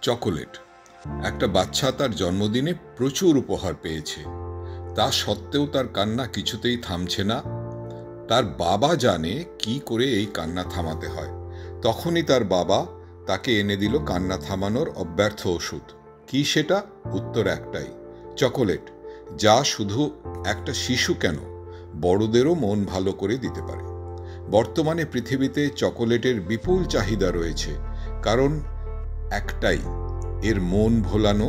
Chocolate. একটা বাচ্চা তার জন্মদিনে প্রচুর উপহার পেয়েছে, তা সত্ত্বেও তার কান্না কিছুতেই থামছে না। তার বাবা জানে কি করে এই কান্না থামাতে হয়। তখনই তার বাবা তাকে এনে দিল কান্না থামানোর অব্যর্থ ওষুধ। কি সেটা? উত্তর একটাই, চকোলেট, যা শুধু একটা শিশু কেন, বড়দেরও মন ভালো করে দিতে পারে। বর্তমানে পৃথিবীতে চকোলেটের বিপুল চাহিদা রয়েছে, কারণ একটাই, এর মন ভোলানো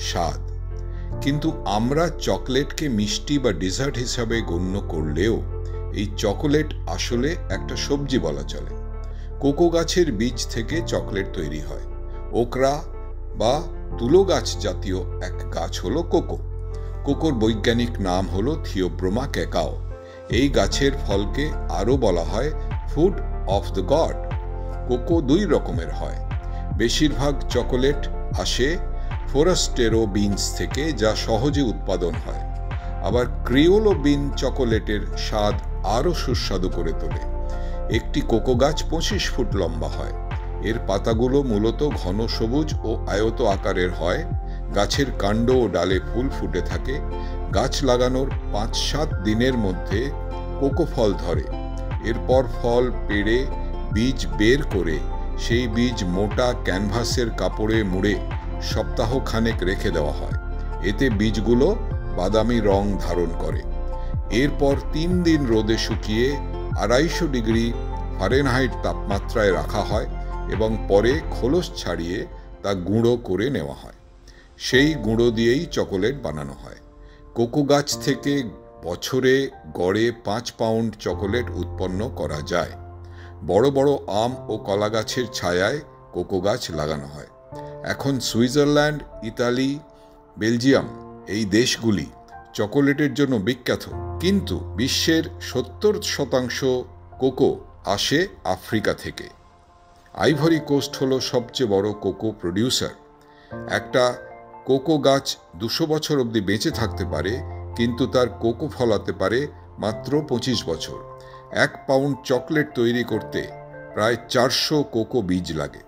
স্বাদ। কিন্তু আমরা চকলেটকে মিষ্টি বা ডেজার্ট হিসাবে গণ্য করলেও এই চকোলেট আসলে একটা সবজি বলা চলে। কোকো গাছের বীজ থেকে চকলেট তৈরি হয়। ওকরা বা তুলো গাছ জাতীয় এক গাছ হলো কোকো। কোকোর বৈজ্ঞানিক নাম হলো থিওব্রোমা ক্যাকাও। এই গাছের ফলকে আরও বলা হয় food of the god. Cocoa দুই রকমের হয়। বেশিরভাগ চকোলেট আসে ফোরাস্টেরো বিনস থেকে, যা সহজে উৎপাদন হয়। আবার ক্রিওলো বিন চকোলেটের স্বাদ আরও সুস্বাদু করে তোলে। একটি কোকো গাছ 25 ফুট লম্বা হয়। এর পাতাগুলো মূলত ঘন সবুজ ও আয়ত আকারের হয়। গাছের কাণ্ড ও ডালে ফুল ফুটে থাকে। গাছ লাগানোর 5-7 দিনের মধ্যে কোকো ফল ধরে। এরপর ফল পেড়ে বীজ বের করে সেই বীজ মোটা ক্যানভাসের কাপড়ে মুড়ে সপ্তাহখানেক রেখে দেওয়া হয়। এতে বীজগুলো বাদামি রং ধারণ করে। এরপর 3 দিন রোদে শুকিয়ে 250 ডিগ্রি ফারেনহাইট তাপমাত্রায় রাখা হয় এবং পরে খোলস ছাড়িয়ে তা গুঁড়ো করে নেওয়া হয়। সেই গুঁড়ো দিয়েই চকোলেট বানানো হয়। কোকো গাছ থেকে বছরে গড়ে 5 পাউন্ড চকোলেট উৎপন্ন করা যায়। বড় বড় আম ও কলা গাছের ছায়ায় কোকো গাছ লাগানো হয়। এখন সুইজারল্যান্ড, ইতালি, বেলজিয়াম এই দেশগুলি চকোলেটের জন্য বিখ্যাত। কিন্তু বিশ্বের 70% কোকো আসে আফ্রিকা থেকে। আইভরি কোস্ট হলো সবচেয়ে বড় কোকো প্রডিউসার। একটা কোকো গাছ 200 বছর অবধি বেঁচে থাকতে পারে, কিন্তু তার কোকো ফলাতে পারে মাত্র 25 বছর। 1 পাউন্ড চকলেট তৈরি করতে প্রায় 400 কোকো বীজ লাগে।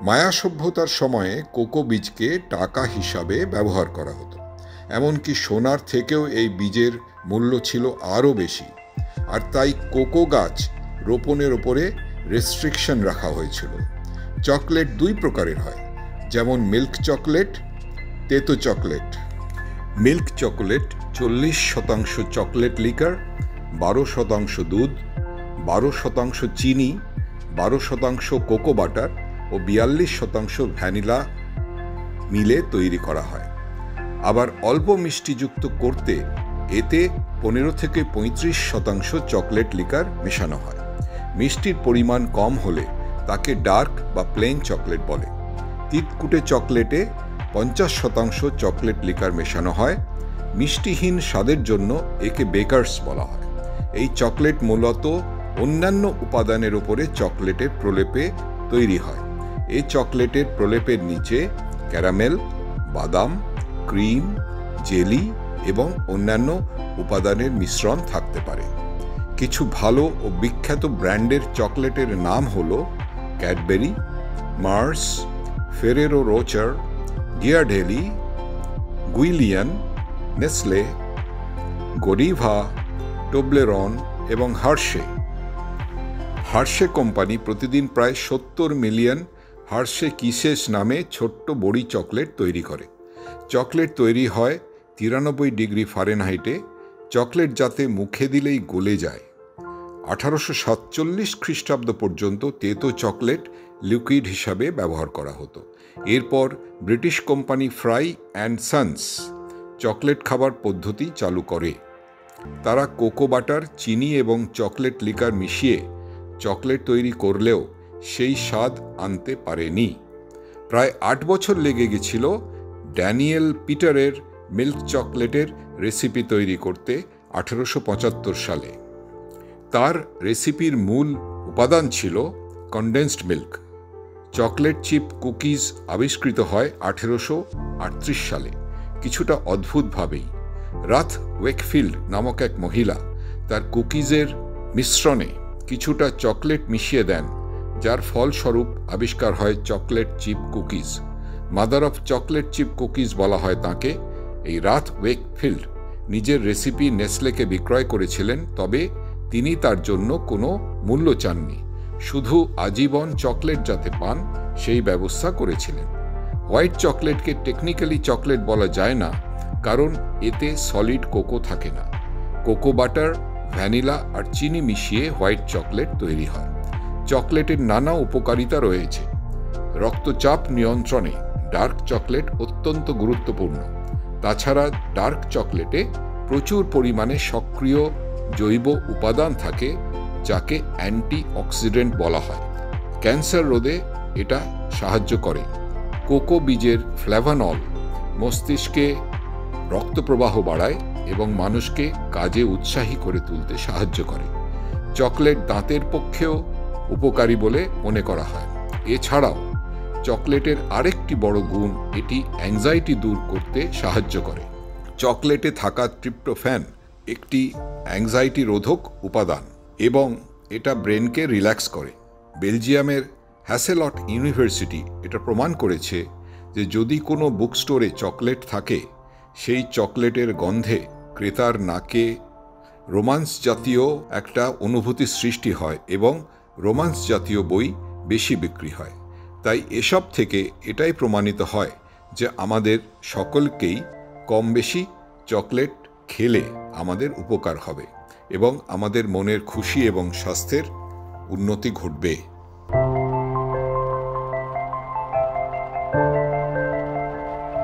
মায়া সভ্যতার সময়ে কোকো বীজকে টাকা হিসাবে ব্যবহার করা হতো। এমনকি সোনার থেকেও এই বীজের মূল্য ছিল আরও বেশি। আর তাই কোকো গাছ রোপণের ওপরে রেস্ট্রিকশন রাখা হয়েছিল। চকলেট 2 প্রকারের হয়, যেমন মিল্ক চকলেট, তেতো chocolate. Milk chocolate 40% chocolate liquor, 12% দুধ, 12% চিনি, 12% কোকো বাটার ও 42% ভ্যানিলা মিলে তৈরি করা হয়। আবার অল্প মিষ্টিযুক্ত করতে এতে 15 থেকে 35% চকলেট লিকার মেশানো হয়। মিষ্টির পরিমাণ কম হলে তাকে ডার্ক বা প্লেন চকলেট বলে। তিতকুটে চকলেটে 50% চকলেট লিকার মেশানো হয়। মিষ্টিহীন স্বাদের জন্য একে বেকার্স বলা হয়। এই চকলেট মূলত অন্যান্য উপাদানের উপরে চকলেটের প্রলেপে তৈরি হয়। এই চকলেটের প্রলেপের নিচে ক্যারামেল, বাদাম, ক্রিম, জেলি এবং অন্যান্য উপাদানের মিশ্রণ থাকতে পারে। কিছু ভালো ও বিখ্যাত ব্র্যান্ডের চকলেটের নাম হল Cadbury, Mars, Ferrero Rocher, গিয়ার্ডেলি, গুইলিয়ান, Nestle, গডিভা, টোবলেরন এবং হার্শে। হার্শে কোম্পানি প্রতিদিন প্রায় 70 মিলিয়ন হার্শে কিসেস নামে ছোট্ট বড়ি চকলেট তৈরি করে। চকলেট তৈরি হয় 93 ডিগ্রি ফারেনহাইটে। চকলেট যাতে মুখে দিলেই গলে যায়। 1847 খ্রিস্টাব্দ পর্যন্ত তেতো চকলেট লিকুইড হিসাবে ব্যবহার করা হতো। এরপর British company fry and sons chocolate খাবার পদ্ধতি চালু করে। তারা কোকো বাটার, চিনি এবং চকলেট লিকার মিশিয়ে চকলেট তৈরি করলেও সেই স্বাদ আনতে পারেনি। প্রায় 8 বছর লেগে গেছিল ড্যানিয়েল পিটারের মিল্ক চকলেটের রেসিপি তৈরি করতে 1875 সালে। তার রেসিপির মূল উপাদান ছিল condensed milk. Chocolate chip cookies আবিষ্কৃত হয় 1838 সালে, কিছুটা অদ্ভুতভাবেই। রাথ ওয়েকফিল্ড নামক এক মহিলা তার কুকিজের মিশ্রণে কিছুটা চকলেট মিশিয়ে দেন, যার ফলস্বরূপ আবিষ্কার হয় chocolate chip cookies. Mother of chocolate chip cookies বলা হয় তাকে। এই রাথ ওয়েকফিল্ড নিজের রেসিপি নেসলেকে বিক্রয় করেছিলেন, তবে তিনি তার জন্য কোনো মূল্য চাননি, শুধু আজীবন চকলেট যাতে পান সেই ব্যবস্থা করেছিলেন। হোয়াইট চকলেটকে টেকনিক্যালি চকলেট বলা যায় না, কারণ এতে সলিড কোকো থাকে না। কোকো বাটার, ভ্যানিলা আর চিনি মিশিয়ে হোয়াইট চকলেট তৈরি হয়। চকলেটের নানা উপকারিতা রয়েছে। রক্তচাপ নিয়ন্ত্রণে ডার্ক চকলেট অত্যন্ত গুরুত্বপূর্ণ। তাছাড়া ডার্ক চকলেটে প্রচুর পরিমাণে সক্রিয় জৈব উপাদান থাকে, যাকে অ্যান্টিঅক্সিডেন্ট বলা হয়। ক্যান্সার রোধে এটা সাহায্য করে। কোকো বীজের ফ্ল্যাভানল মস্তিষ্কে রক্তপ্রবাহ বাড়ায় এবং মানুষকে কাজে উৎসাহী করে তুলতে সাহায্য করে। চকলেট দাঁতের পক্ষেও উপকারী বলে মনে করা হয়। এছাড়াও চকলেটের আরেকটি বড় গুণ, এটি অ্যাংজাইটি দূর করতে সাহায্য করে। চকলেটে থাকা ট্রিপ্টোফ্যান একটি অ্যাংজাইটি রোধক উপাদান এবং এটা ব্রেনকে রিল্যাক্স করে। বেলজিয়ামের হ্যাসেলট ইউনিভার্সিটি এটা প্রমাণ করেছে যে যদি কোনো বুক স্টোরে চকলেট থাকে, সেই চকলেটের গন্ধে ক্রেতার নাকে রোমান্স জাতীয় একটা অনুভূতি সৃষ্টি হয় এবং রোমান্স জাতীয় বই বেশি বিক্রি হয়। তাই এসব থেকে এটাই প্রমাণিত হয় যে আমাদের সকলকেই কম বেশি চকলেট খেলে আমাদের উপকার হবে এবং আমাদের মনের খুশি এবং স্বাস্থ্যের উন্নতি ঘটবে।